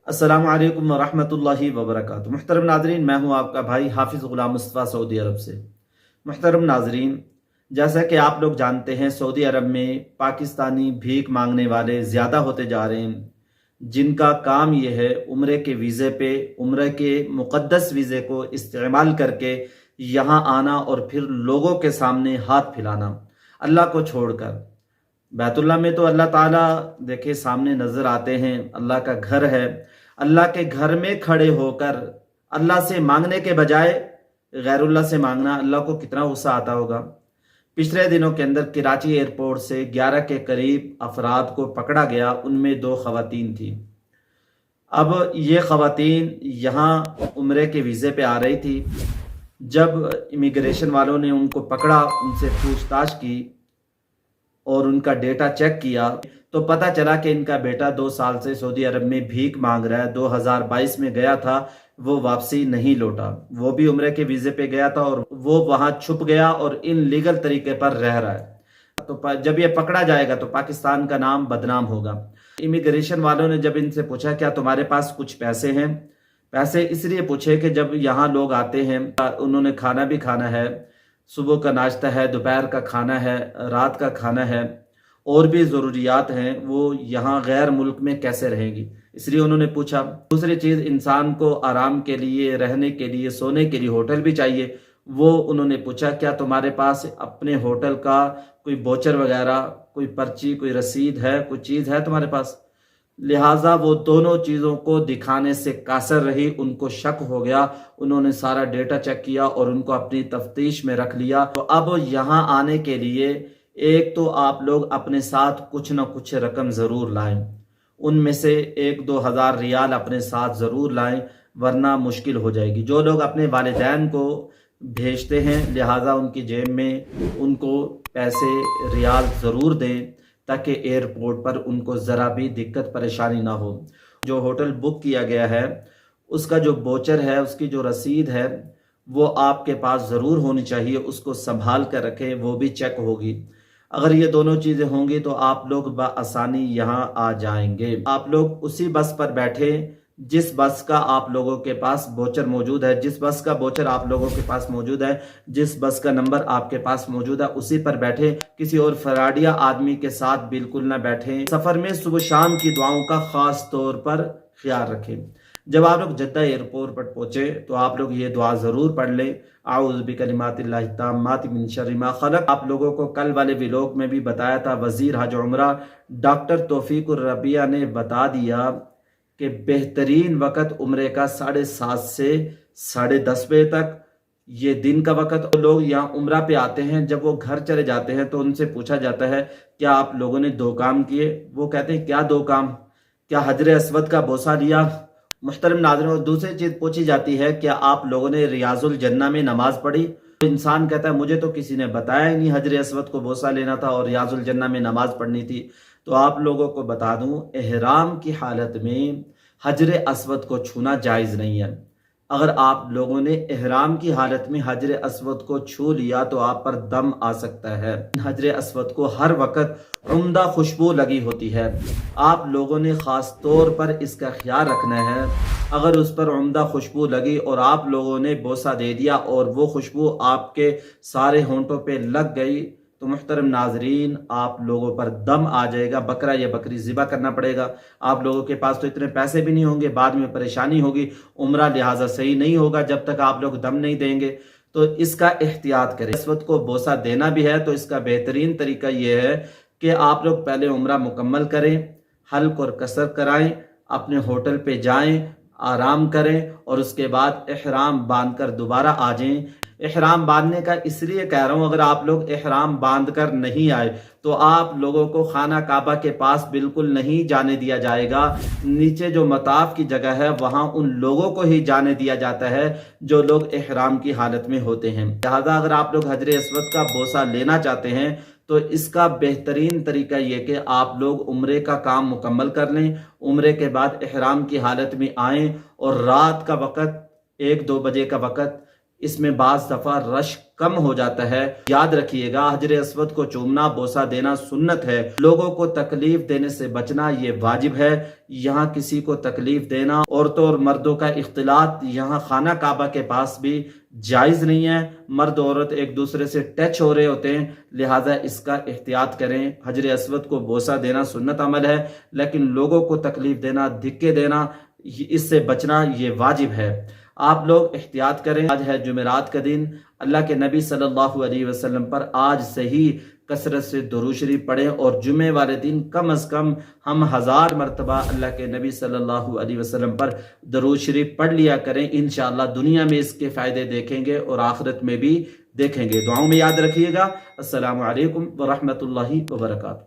अस्सलामु अलैकुम वरहमतुल्लाहि वबरकातुहू। मुहतरम नाजरीन, मैं हूँ आपका भाई हाफिज़ ग़ुलाम मुस्तफ़ा सऊदी अरब से। मुहतरम नाजरीन, जैसा कि आप लोग जानते हैं, सऊदी अरब में पाकिस्तानी भीख मांगने वाले ज़्यादा होते जा रहे हैं, जिनका काम ये है उम्रे के वीज़े पे, उम्रे के मुक़द्दस वीज़े को इस्तेमाल करके यहाँ आना और फिर लोगों के सामने हाथ फैलाना, अल्लाह को छोड़कर। बैतुल्लाह में तो अल्लाह ताला देखे सामने नज़र आते हैं, अल्लाह का घर है। अल्लाह के घर में खड़े होकर अल्लाह से मांगने के बजाय गैरुल्लाह से मांगना, अल्लाह को कितना गुस्सा आता होगा। पिछले दिनों के अंदर कराची एयरपोर्ट से 11 के करीब अफराद को पकड़ा गया, उनमें 2 खवातीन थी। अब ये खवातीन यहाँ उम्रे के वीज़े पे आ रही थी। जब इमिग्रेशन वालों ने उनको पकड़ा, उनसे पूछताछ की और उनका डेटा चेक किया तो पता चला कि इनका बेटा 2 साल से सऊदी अरब में भीख मांग रहा है। 2022 में गया था, वो वापसी नहीं लौटा। वो भी उम्रे के वीज़े पे गया था और वो वहाँ छुप गया और इनलीगल तरीके पर रह रहा है। तो जब ये पकड़ा जाएगा तो पाकिस्तान का नाम बदनाम होगा। इमिग्रेशन वालों ने जब इनसे पूछा क्या तुम्हारे पास कुछ पैसे हैं, पैसे इसलिए पूछे कि जब यहाँ लोग आते हैं उन्होंने खाना भी खाना है, सुबह का नाश्ता है, दोपहर का खाना है, रात का खाना है, और भी ज़रूरियात हैं, वो यहाँ गैर मुल्क में कैसे रहेंगी, इसलिए उन्होंने पूछा। दूसरी चीज़, इंसान को आराम के लिए, रहने के लिए, सोने के लिए होटल भी चाहिए। वो उन्होंने पूछा क्या तुम्हारे पास अपने होटल का कोई बोचर वगैरह, कोई पर्ची, कोई रसीद है, कोई चीज़ है तुम्हारे पास। लिहाजा वो दोनों चीज़ों को दिखाने से कासर रही, उनको शक हो गया। उन्होंने सारा डेटा चेक किया और उनको अपनी तफ्तीश में रख लिया। तो अब यहाँ आने के लिए एक तो आप लोग अपने साथ कुछ ना कुछ रकम ज़रूर लाएं, उनमें से 1-2 हज़ार रियाल अपने साथ ज़रूर लाएं, वरना मुश्किल हो जाएगी। जो लोग अपने वालिदैन को भेजते हैं, लिहाजा उनकी जेब में उनको पैसे रियाल ज़रूर दें ताकि एयरपोर्ट पर उनको ज़रा भी दिक्कत परेशानी ना हो। जो होटल बुक किया गया है उसका जो बोचर है, उसकी जो रसीद है, वो आपके पास ज़रूर होनी चाहिए। उसको संभाल कर रखें, वो भी चेक होगी। अगर ये दोनों चीज़ें होंगी तो आप लोग बआसानी यहाँ आ जाएंगे। आप लोग उसी बस पर बैठे जिस बस का आप लोगों के पास बोचर मौजूद है, जिस बस का बोचर आप लोगों के पास मौजूद है, जिस बस का नंबर आपके पास मौजूद है, उसी पर बैठे। किसी और फराडिया आदमी के साथ बिल्कुल ना बैठें। सफ़र में सुबह शाम की दुआओं का ख़ास तौर पर ख्याल रखें। जब आप लोग जद्दा एयरपोर्ट पर पहुँचे तो आप लोग ये दुआ ज़रूर पढ़ लें, आऊज़ु बिकलिमातिल्लाहि ताम्माति मिन शर्रि मा खलक़। आप लोगों को कल वाले व्लॉग में भी बताया था, वज़ीर हज उम्रा डॉक्टर तौफीकुर रबिया ने बता दिया कि बेहतरीन वक़्त उम्रे का 7:30 से 10:30 बजे तक, ये दिन का वक़्त। लोग यहाँ उम्रा पे आते हैं, जब वो घर चले जाते हैं तो उनसे पूछा जाता है क्या आप लोगों ने 2 काम किए। वो कहते हैं क्या 2 काम, क्या हजर अस्वद का बोसा लिया। मुहतरम नाज़रीन, और दूसरी चीज़ पूछी जाती है क्या आप लोगों ने रियाजुल जन्ना में नमाज पढ़ी। तो इंसान कहता है मुझे तो किसी ने बताया ही नहीं, हजर अस्वद को बोसा लेना था और रियाजुल जन्ना में नमाज पढ़नी थी। तो आप लोगों को बता दूं, एहराम की हालत में हजर अस्वद को छूना जायज़ नहीं है। अगर आप लोगों ने एहराम की हालत में हजर अस्वद को छू लिया तो आप पर दम आ सकता है। हजर अस्वद को हर वक्त उम्दा खुशबू लगी होती है, आप लोगों ने ख़ास तौर पर इसका ख्याल रखना है। अगर उस पर उम्दा खुशबू लगी और आप लोगों ने बोसा दे दिया और वो खुशबू आपके सारे होंठों पे लग गई तो मुहतरम नाजरीन, आप लोगों पर दम आ जाएगा, बकरा या बकरी ज़िबा करना पड़ेगा। आप लोगों के पास तो इतने पैसे भी नहीं होंगे, बाद में परेशानी होगी, उम्रा लिहाजा सही नहीं होगा जब तक आप लोग दम नहीं देंगे। तो इसका एहतियात करें। इस वक्त को बोसा देना भी है तो इसका बेहतरीन तरीका ये है कि आप लोग पहले उम्रा मुकम्मल करें, हल्क और कसर कराएं, अपने होटल पे जाएं, आराम करें और उसके बाद एहराम बांध कर दोबारा आ जाएं। एहराम बांधने का इसलिए कह रहा हूँ, अगर आप लोग एहराम बांध कर नहीं आए तो आप लोगों को खाना काबा के पास बिल्कुल नहीं जाने दिया जाएगा। नीचे जो मताफ की जगह है वहाँ उन लोगों को ही जाने दिया जाता है जो लोग एहराम की हालत में होते हैं। लिहाजा अगर आप लोग हजर अस्वद का बोसा लेना चाहते हैं तो इसका बेहतरीन तरीका ये कि आप लोग उम्रे का काम मुकम्मल कर लें, उम्रे के बाद एहराम की हालत में आएँ और रात का वक़्त 1-2 बजे का वक़्त اس میں بعض دفعہ رش کم ہو جاتا ہے. یاد رکھیے گا حجر اسود کو چومنا بوسہ دینا سنت ہے. لوگوں کو تکلیف دینے سے بچنا یہ واجب ہے. یہاں کسی کو تکلیف دینا، عورتوں اور مردوں کا اختلاط یہاں خانہ کعبہ کے پاس بھی جائز نہیں ہے. مرد عورت ایک دوسرے سے ٹچ ہو رہے ہوتے ہیں، لہٰذا اس کا احتیاط کریں. حجر اسود کو بوسہ دینا سنت عمل ہے، لیکن لوگوں کو تکلیف دینا، دھکے دینا، اس سے بچنا یہ واجب ہے. آپ لوگ احتیاط کریں. آج ہے جمعرات کا دن. اللہ کے نبی صلی اللہ علیہ وسلم پر آج سے ہی کثرت سے درود شریف پڑھیں، اور جمعے والے دن کم از کم ہم 1000 مرتبہ اللہ کے نبی صلی اللہ علیہ وسلم پر درود شریف پڑھ لیا کریں. انشاءاللہ دنیا میں اس کے فائدے دیکھیں گے اور آخرت میں بھی دیکھیں گے. دعاؤں میں یاد رکھیے گا. السلام علیکم ورحمۃ اللہ وبرکاتہ.